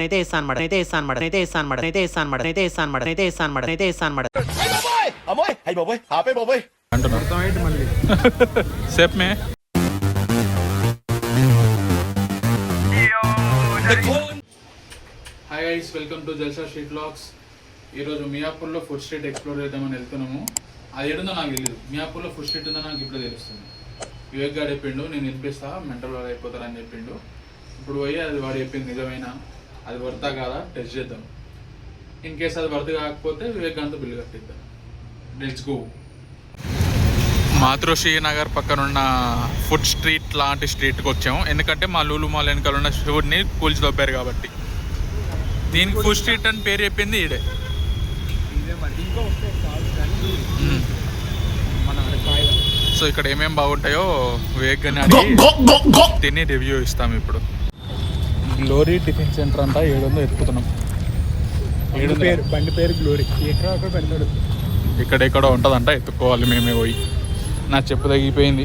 Safe May hi guys, welcome to Jalsa street vlogs. ఈరోజు మియాపూర్లో food street explore చేద్దామని వెళ్తున్నాము. అది ఏడుందో నాకు తెలియదు. మియాపూర్లో ఫుడ్ స్ట్రీట్ ఉందో నాకు ఇప్పుడు తెలుస్తుంది. వివేక్ గారు చెప్పిండు, నేను వినిపిస్తా, మెంటల్ వాళ్ళు అయిపోతారని చెప్పిండు. ఇప్పుడు పోయి అది వాడు చెప్పింది నిజమైనా, అది వర్తా కాదా టెస్ట్ చేద్దాం. ఇన్ కేస్ అది వర్త్ కాకపోతే వివేక్ గారితో బిల్లు కట్టిద్దాం. Let's go. మాతృశ్రీ నగర్ పక్కన ఉన్న ఫుడ్ స్ట్రీట్ లాంటి స్ట్రీట్కి వచ్చాము. ఎందుకంటే మా లూలు మాల్ వెనకాల ఉన్న ఫుడ్ని కూల్చి దొబ్బారు కాబట్టి. దీనికి ఫుడ్ స్ట్రీట్ అని పేరు చెప్పింది ఈడే. సో ఇక్కడ ఏమేమి బాగుంటాయో వేగంగా అడిగి తిని రివ్యూ ఇస్తాం. ఇప్పుడు గ్లోరీ టిఫిన్ సెంటర్ అంట 700 ఎత్తుకుతున్నాం. బండి పేరు గ్లోరీ. ఎక్కడ పెడతాడు, ఇక్కడెక్కడో ఉంటుందంట, ఎత్తుకోవాలి మేమే పోయి. నా చెప్పు తగ్గిపోయింది.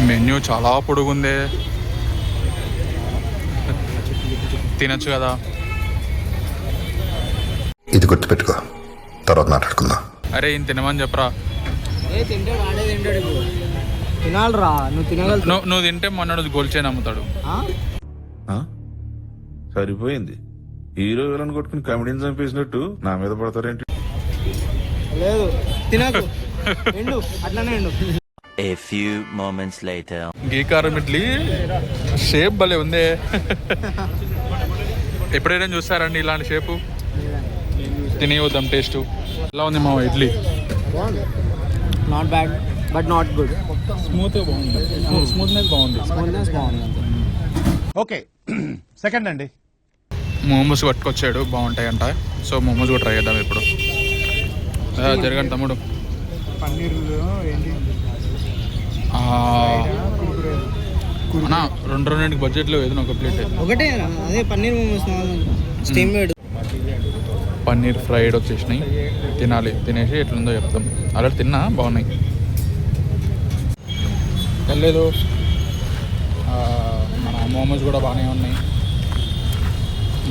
మెన్యూ చాలా పొడుగుందే, తినచ్చు కదా. ఇది గుర్తుపెట్టుకో, తర్వాత మాట్లాడుకుందాం. అరే ఈయన తినమని చెప్పరా. తినాలరా, నువ్వు తినగలవు. నువ్వు తింటే మొన్న గోల్చేని అమ్ముతాడు. సరిపోయింది. హీరో విలన్ కొట్టుకుని కమెడీని చంపేసినట్టు నా మీద పడతారేంటి? లేదు తినకు, అట్లానే. A few moments later. గీకారం ఇడ్లీ షేప్ భలే ఉందే. ఎప్పుడైనా చూస్తారండి ఇలాంటి షేపు? తిని వద్దాం టేస్ట్. ఎలా ఉంది మా idli? Not bad but not good. స్మూత్గా బాగుంది, స్మూత్నెస్ బాగుంది. ఓకే, సెకండ్ అండి. మోమోస్ పట్టుకొచ్చాడు, బాగుంటాయంట. సో మోమోస్ కూడా ట్రై చేద్దాం ఇప్పుడు. జరగండి తమ్ముడు. పన్నీర్ ఏంటి అన్నా, 2 బడ్జెట్లో ఏదైనా ఒక ప్లేట్ ఒకటే. అదే paneer momos steam made. Paneer fried వచ్చేసినాయి, తినాలి. తినేసి ఎట్లుందో చెప్తాం. అలా తిన్నా బాగున్నాయి. వెళ్ళలేదు, మన మోమోస్ కూడా బాగానే ఉన్నాయి.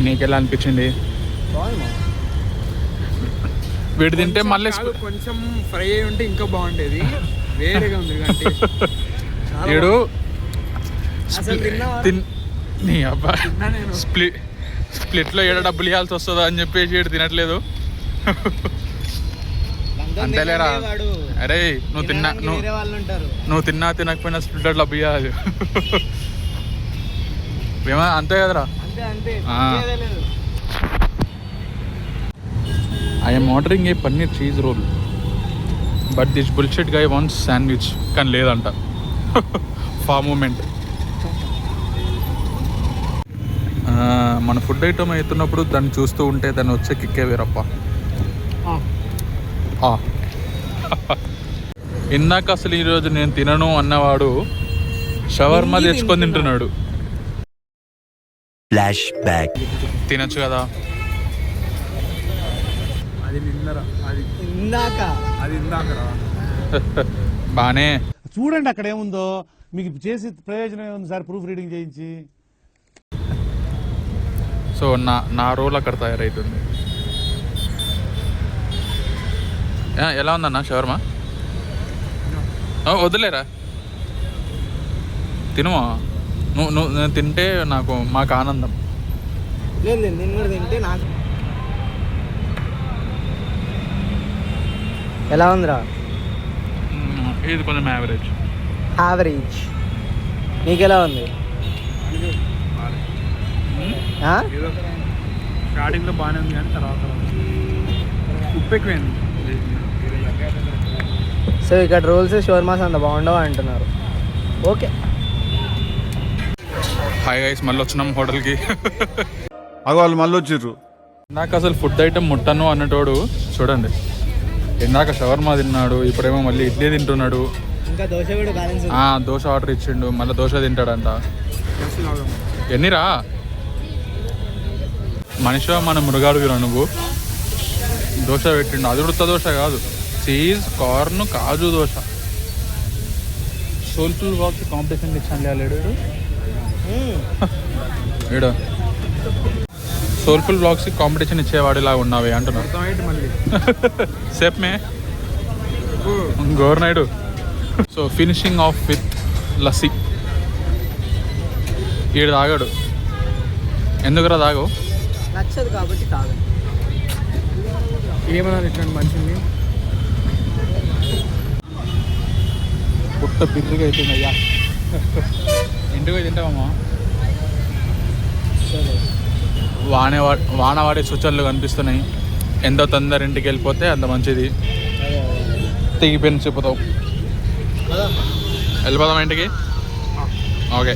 నీకెలా అనిపించింది? వీడు తింటే మళ్ళీ కొంచెం ఫ్రై అయి ఉంటే ఇంకా బాగుండేది. వేరేగా ఉంది. వీడు నీ అబ్బా స్ప్లిట్లో ఏడ డబ్బులు ఇవ్వాల్సి వస్తుందా అని చెప్పేసి వీడు తినట్లేదు. అంతేలేరా. అరే నువ్వు తిన్నా తినకపోయినా స్ప్లిట్లో డబ్బు ఇవ్వాలి. ఏమో అంతే కదరా. I am ordering a paneer cheese roll, but this bullshit guy wants sandwich. కానీ లేదంట. For moment. మన ఫుడ్ ఐటమ్ అవుతున్నప్పుడు దాన్ని చూస్తూ ఉంటే దాన్ని వచ్చే కిక్కే వేరప్ప. ఇందాక అసలు ఈరోజు నేను తినను అన్నవాడు షవర్మా తెచ్చుకొని తింటున్నాడు. Flash back. తినచ్చు కదా. బానే చూడండి అక్కడ ఏముందో, మీకు చేసి ప్రయోజనం ఏముంది సార్? ప్రూఫ్ రీడింగ్ చేయించి. సో నా రోల్ అక్కడ తయారవుతుంది. ఎలా ఉందన్న షవర్మా? వద్దులేరా, తినుమా. నువ్వు తింటే మాకు ఆనందం. లేదు నేను కూడా తింటే నాకు. ఎలా ఉందిరా? ఇది కొంచెం యావరేజ్. నీకు ఎలా ఉంది? స్టార్టింగ్లో బాగానే ఉంది, కానీ తర్వాత ఉప్పు ఎక్కువైంది. సో ఇక్కడ రోల్స్ షవర్మాస్ అంత బాగుండవు అంటున్నారు. ఓకే. హాయ్ గైస్, మళ్ళీ వచ్చినాం హోటల్కి. వాళ్ళు మళ్ళీ వచ్చిర్రు. నాకు అసలు ఫుడ్ ఐటమ్ ముట్టను అన్నటోడు చూడండి, ఇందాక షవర్మా తిన్నాడు, ఇప్పుడేమో మళ్ళీ ఇడ్లీ తింటున్నాడు. ఇంకా దోశ కూడా బ్యాలెన్స్. దోశ ఆర్డర్ ఇచ్చిండు, మళ్ళీ దోశ తింటాడంట. ఎన్నిరా మనిషి, మన మృగాడుగురా నువ్వు. దోశ పెట్టిండు, అది ఉడత దోశ కాదు, cheese corn kaju dosa. Soulful వాక్ కాంపిటీషన్ ఇచ్చాను లేడు. ఏడో సోల్ఫుల్ బ్లాగ్స్కి కాంపిటీషన్ ఇచ్చేవాడిలా ఉన్నావే అంటున్నా సేప్ మే గోర్నాయుడు. So finishing off with lassi. ఈడు తాగాడు. ఎందుకురా తాగు? నచ్చదు కాబట్టి తాగు. ఏమన్నారు ఇట్లాంటి మనిషిని? పుట్ట బిర్రిగా అవుతుంది అయ్యా. ఇంటికి పోయి తింటామమ్మా. వాన వాడే సూచనలు కనిపిస్తున్నాయి. ఎంత తొందర ఇంటికి వెళ్ళిపోతే అంత మంచిది. తెగిపోయిన చెప్పుతావు. వెళ్ళిపోదాం ఇంటికి. ఓకే.